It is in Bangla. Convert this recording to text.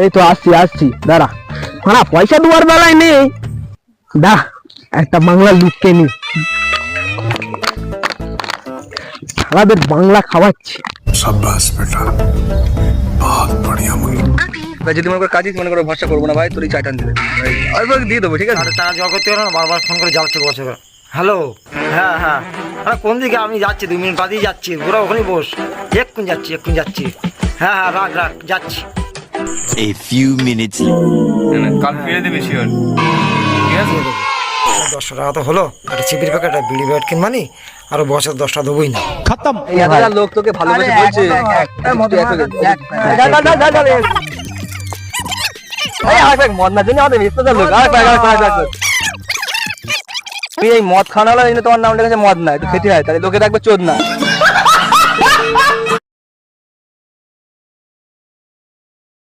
এই তো আসছি দাঁড়া। মানে পয়সা দেওয়ার বেলায় নেই, দা একটা বাংলা লুককে নি, আমাদের বাংলা খাওয়াচ্ছি। शाबाश बेटा, बहुत बढ़िया मुन्ना। যদি মনে করে কাজই মনে করে ভরসা করবো না ভাই, তোর চাই টান দিবে দিয়ে দেবো, ঠিক আছে? টাকা জোগাড় করতে পারো না, বারবার ফোন করে যাচ্ছে বছর। হ্যালো, হ্যাঁ হ্যাঁ, আরে কোন দিকে? আমি যাচ্ছি, 2 মিনিট বাদেই যাচ্ছি, পুরো ওখানেই বস। এক্ষুনি যাচ্ছি। হ্যাঁ হ্যাঁ, রাখ যাচ্ছি। A few minutes. কাল ফিরে দেবে শিওর, ঠিক আছে? 10 টাকা তো হলো, একটা চিপির প্যাকেট, একটা বিড়ি প্যাকেট কিনবানি, আরো বছর 10টা দেবোই না। এই এতটা লোক তোকে ভালোবেসে বলছে, মদ না জন্য আমাদের রিস্তাদার লোক। এই মদ খাওয়ানো হলো, তোমার নাম লেগেছে মদ না, একটু খেতে হয়, তাহলে লোকে দেখবে চোদ না।